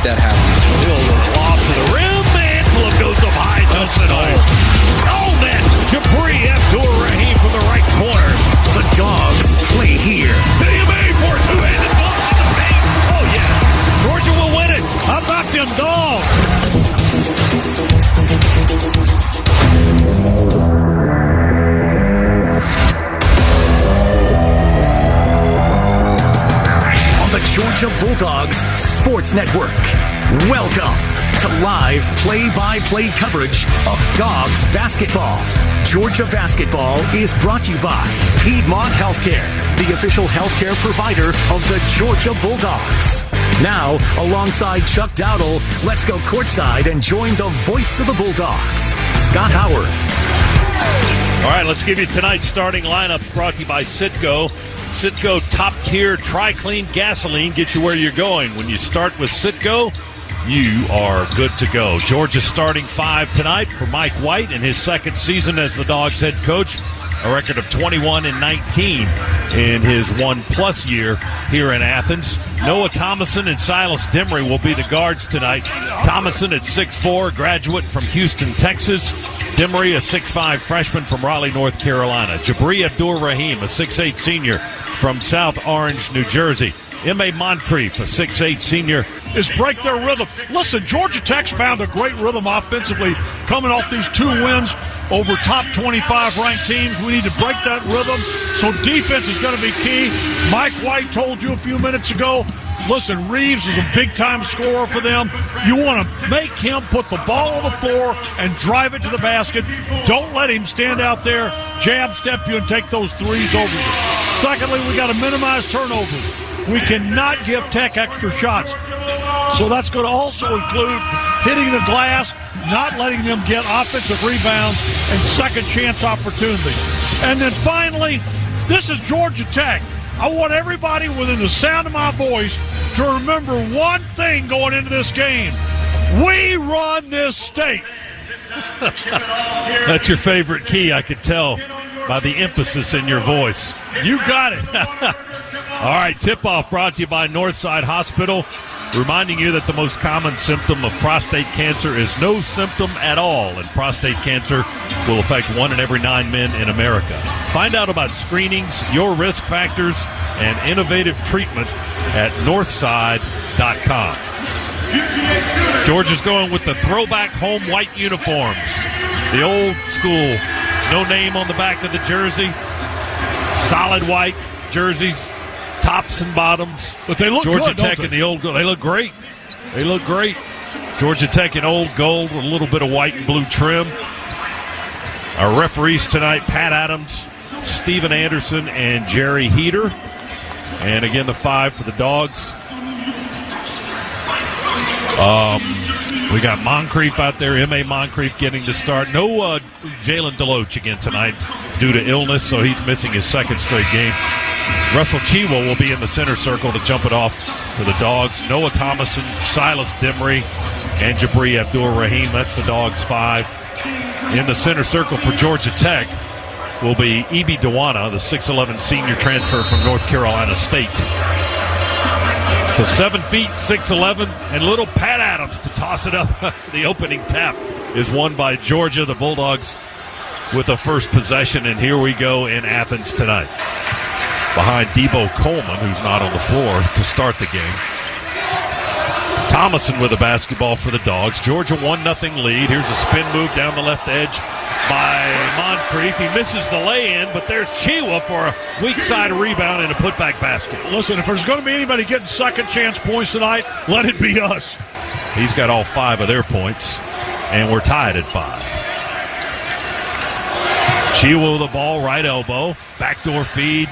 that happen. Hill will lob to the rim. Anselm goes up high, dumps it home. All net. Jabri Abdur-Rahim from the right corner. The Dogs play here. TMA for a two-handed ball in the paint. Oh, yeah. Georgia will win it. How about them Dogs? On the Georgia Bulldogs Sports Network. Welcome to live play-by-play coverage of Dogs basketball. Georgia basketball is brought to you by Piedmont Healthcare, the official healthcare provider of the Georgia Bulldogs. Now, alongside Chuck Dowdle, let's go courtside and join the voice of the Bulldogs, Scott Howard. All right, let's give you tonight's starting lineup brought to you by Citgo. Citgo top-tier Tri-Clean gasoline gets you where you're going. When you start with Citgo, you are good to go. Georgia's starting five tonight for Mike White in his second season as the Dogs head coach. A record of 21-19 in his one-plus year here in Athens. Noah Thomason and Silas Demery will be the guards tonight. Thomason at 6'4", graduate from Houston, Texas. Demery, a 6'5", freshman from Raleigh, North Carolina. Jabri Abdur-Rahim, a 6'8", senior from South Orange, New Jersey. M.A. Moncrief, a 6'8", senior. Is break their rhythm. Listen, Georgia Tech's found a great rhythm offensively coming off these two wins over top 25 ranked teams. We need to break that rhythm. So defense is going to be key. Mike White told you a few minutes ago, listen, Reeves is a big-time scorer for them. You want to make him put the ball on the floor and drive it to the basket. Don't let him stand out there, jab step you, and take those threes over you. Secondly, we got to minimize turnovers. We cannot give Tech extra shots. So that's going to also include hitting the glass, not letting them get offensive rebounds and second chance opportunities. And then finally, this is Georgia Tech. I want everybody within the sound of my voice to remember one thing going into this game. We run this state. That's your favorite key, I could tell by the emphasis in your voice. You got it. All right, tip-off brought to you by Northside Hospital, reminding you that the most common symptom of prostate cancer is no symptom at all, and prostate cancer will affect 1 in every 9 men in America. Find out about screenings, your risk factors, and innovative treatment at northside.com. Georgia's going with the throwback home white uniforms, the old school, no name on the back of the jersey, solid white jerseys, tops and bottoms. But they look Georgia good, Tech don't in the old gold. They look great. They look great. Georgia Tech in old gold with a little bit of white and blue trim. Our referees tonight, Pat Adams, Steven Anderson, and Jerry Heater. And again, the 5 for the Dogs. We got Moncrief out there, M.A. Moncrief getting to start. No Jalen Deloach again tonight due to illness, so he's missing his second straight game. Russell Chiwa will be in the center circle to jump it off for the Dogs. Noah Thomason, Silas Demery, and Jabri Abdur-Rahim. That's the Dogs 5. In the center circle for Georgia Tech will be Ibi Dewana, the 6'11 senior transfer from North Carolina State. So 7 feet, 6'11, and little Pat Adams to toss it up. The opening tap is won by Georgia. The Bulldogs with the first possession, and here we go in Athens tonight. Behind Debo Coleman, who's not on the floor to start the game. Thomason with a basketball for the Dogs. Georgia 1-0 lead. Here's a spin move down the left edge by Moncrief. He misses the lay-in, but there's Chiwa for a weak side rebound and a putback basket. Listen, if there's going to be anybody getting second chance points tonight, let it be us. He's got all 5 of their points, and we're tied at 5. Chiwa with the ball, right elbow, backdoor feed.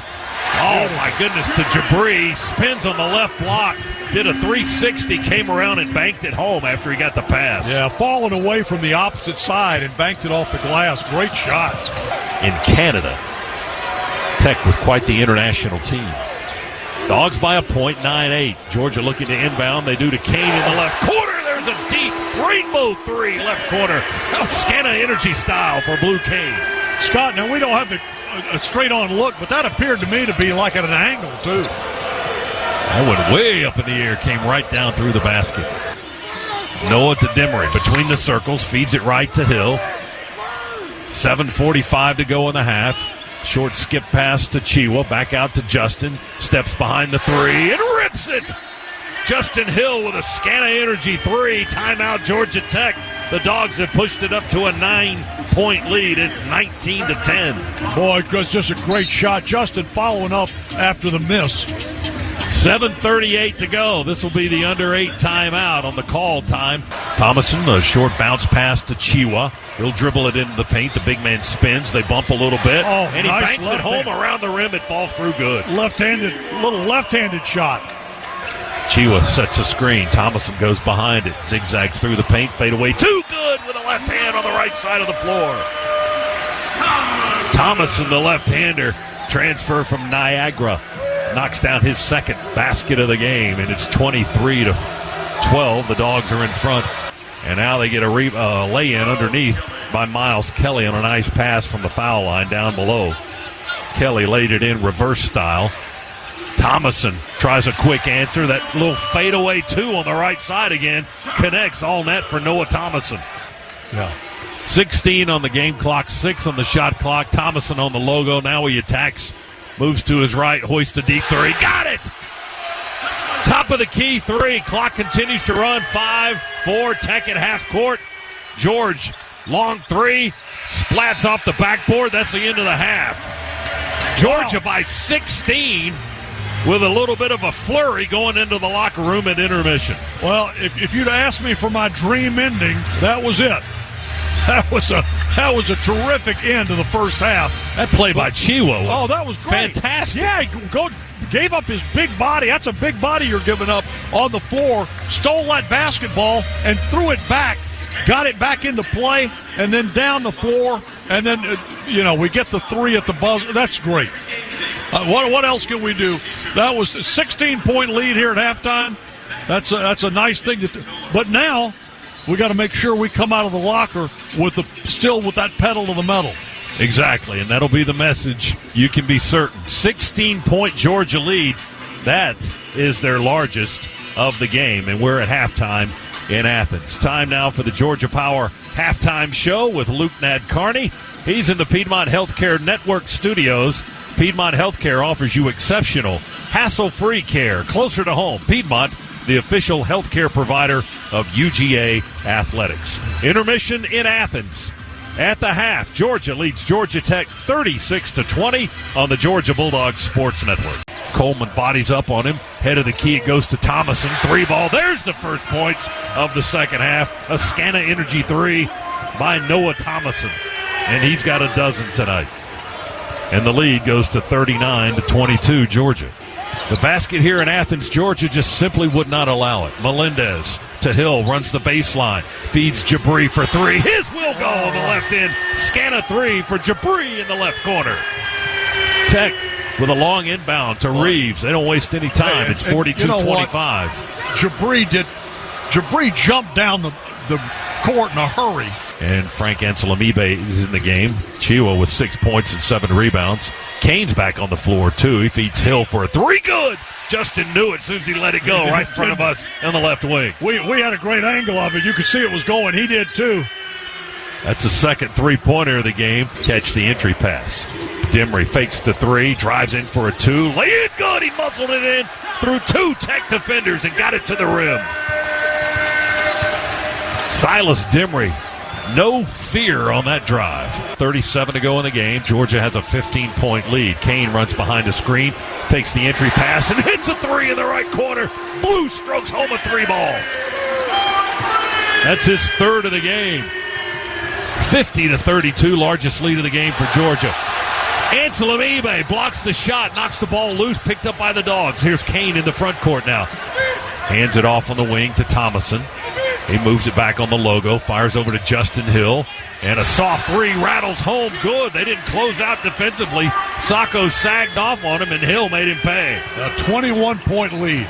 Oh, my goodness, to Jabri. Spins on the left block. Did a 360, came around and banked it home after he got the pass. Yeah, falling away from the opposite side and banked it off the glass. Great shot. In Canada, Tech with quite the international team. Dogs by a point, 9-8. Georgia looking to inbound. They do to Kane in the left corner. There's a deep rainbow 3 left corner. Scana energy style for Blue Kane. Scott, now we don't have a straight-on look, but that appeared to me to be like at an angle, too. That went way up in the air, came right down through the basket. Noah to Demery. Between the circles. Feeds it right to Hill. 7:45 to go in the half. Short skip pass to Chiwa. Back out to Justin. Steps behind the three and rips it. Justin Hill with a Scana Energy three. Timeout, Georgia Tech. The Dogs have pushed it up to a 9-point lead. It's 19-10. Boy, it was just a great shot. Justin following up after the miss. 7:38 to go. This will be the under 8 timeout on the call time. Thomason, a short bounce pass to Chiwa. He'll dribble it into the paint. The big man spins. They bump a little bit. And he banks it home around the rim. It falls through good. Little left-handed shot. Chiwa sets a screen. Thomason goes behind it. Zigzags through the paint. Fade away. Too good with a left hand on the right side of the floor. Thomason, the left-hander, transfer from Niagara. Knocks down his second basket of the game, and it's 23-12. The Dogs are in front. And now they get a lay-in underneath by Miles Kelly on a nice pass from the foul line down below. Kelly laid it in reverse style. Thomason tries a quick answer. That little fadeaway two on the right side again connects all net for Noah Thomason. Yeah. 16 on the game clock, 6 on the shot clock. Thomason on the logo. Now he attacks. Moves to his right, hoists a deep three. Got it! Top of the key three. Clock continues to run. 5-4. Tech at half court. George, long three. Splats off the backboard. That's the end of the half. Georgia by 16 with a little bit of a flurry going into the locker room at intermission. Well, if you'd asked me for my dream ending, that was it. That was a terrific end to the first half. That play by Chiwa. Oh, that was great. Fantastic. Yeah, gave up his big body. That's a big body you're giving up on the floor. Stole that basketball and threw it back. Got it back into play and then down the floor. And then, we get the three at the buzzer. That's great. What else can we do? That was a 16-point lead here at halftime. That's a nice thing to do. But now we got to make sure we come out of the locker with that pedal to the metal. Exactly, and that'll be the message. You can be certain. 16-point Georgia lead. That is their largest of the game, and we're at halftime in Athens. Time now for the Georgia Power halftime show with Luke Nadkarni. He's in the Piedmont Healthcare Network studios. Piedmont Healthcare offers you exceptional, hassle-free care closer to home. Piedmont, the official healthcare provider of UGA Athletics. Intermission in Athens. At the half, Georgia leads Georgia Tech 36-20 on the Georgia Bulldogs Sports Network. Coleman bodies up on him. Head of the key, it goes to Thomason. Three ball. There's the first points of the second half. A Scana Energy three by Noah Thomason. And he's got a dozen tonight. And the lead goes to 39-22, Georgia. The basket here in Athens, Georgia just simply would not allow it. Melendez to Hill, runs the baseline, feeds Jabri for three. His will go on the left end. Scana three for Jabri in the left corner. Tech with a long inbound to Reeves. They don't waste any time. It's 42-25. Jabri jumped down the court in a hurry. And Frank Anselamibe is in the game. Chiwa with 6 points and 7 rebounds. Kane's back on the floor, too. He feeds Hill for a three. Good! Justin knew it as soon as he let it go right in front of us on the left wing. We had a great angle of it. You could see it was going. He did, too. That's the second three-pointer of the game. Catch the entry pass. Demery fakes the three, drives in for a two. Lay it good! He muscled it in through two Tech defenders and got it to the rim. Silas Demery. No fear on that drive. 37 to go in the game. Georgia has a 15-point lead. Kane runs behind a screen, takes the entry pass, and hits a three in the right corner. Blue strokes home a three ball. That's his third of the game. 50-32, largest lead of the game for Georgia. Anselamibe blocks the shot, knocks the ball loose, picked up by the Dogs. Here's Kane in the front court now. Hands it off on the wing to Thomason. He moves it back on the logo, fires over to Justin Hill, and a soft three rattles home good. They didn't close out defensively. Sacco sagged off on him, and Hill made him pay. A 21-point lead.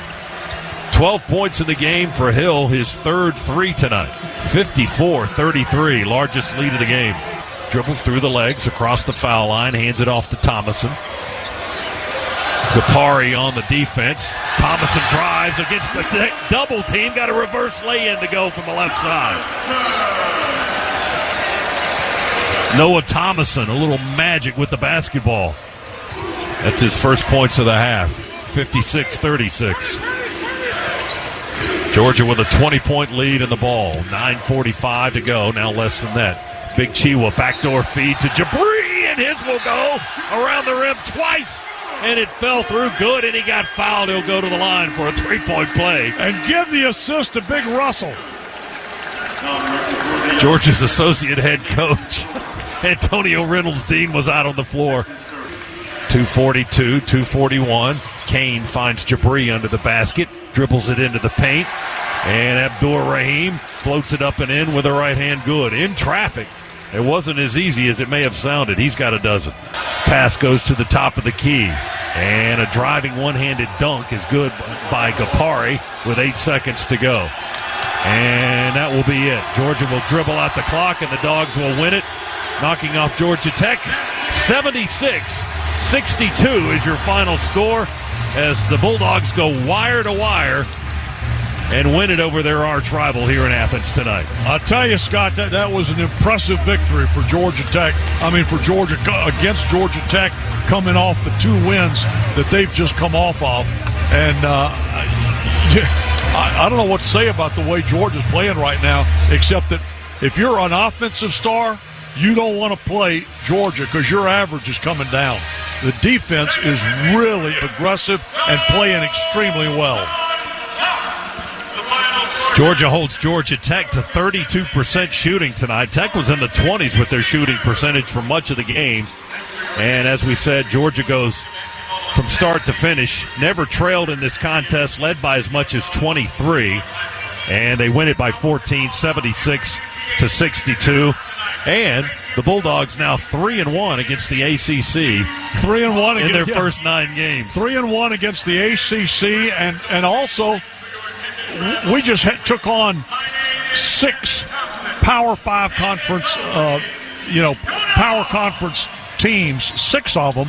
12 points in the game for Hill, his third three tonight. 54-33, largest lead of the game. Dribbles through the legs, across the foul line, hands it off to Thomason. Gapari on the defense. Thomason drives against the double team. Got a reverse lay-in to go from the left side. Noah Thomason, a little magic with the basketball. That's his first points of the half. 56-36. Georgia with a 20-point lead in the ball. 9:45 to go. Now less than that. Big Chiwa backdoor feed to Jabri, and his will go around the rim twice. And it fell through good, and he got fouled. He'll go to the line for a three-point play. And give the assist to Big Russell. Georgia's associate head coach, Antonio Reynolds-Dean, was out on the floor. 2:42, 2:41. Kane finds Jabri under the basket, dribbles it into the paint, and Abdur-Rahim floats it up and in with a right hand good. In traffic. It wasn't as easy as it may have sounded. He's got a dozen. Pass goes to the top of the key. And a driving one-handed dunk is good by Gapari with 8 seconds to go. And that will be it. Georgia will dribble out the clock, and the Dogs will win it, knocking off Georgia Tech. 76-62 is your final score as the Bulldogs go wire to wire and win it over their arch rival here in Athens tonight. I'll tell you, Scott, that was an impressive victory for Georgia Tech. For Georgia against Georgia Tech, coming off the 2 wins that they've just come off of. And I don't know what to say about the way Georgia's playing right now, except that if you're an offensive star, you don't want to play Georgia because your average is coming down. The defense is really aggressive and playing extremely well. Georgia holds Georgia Tech to 32% shooting tonight. Tech was in the 20s with their shooting percentage for much of the game. And as we said, Georgia goes from start to finish. Never trailed in this contest, led by as much as 23. And they win it by 14, 76-62. And the Bulldogs now 3-1 against the ACC. 3-1 in their first 9 games. 3-1 against the ACC, and also we just took on 6 Power 5 conference, Power Conference teams, 6 of them.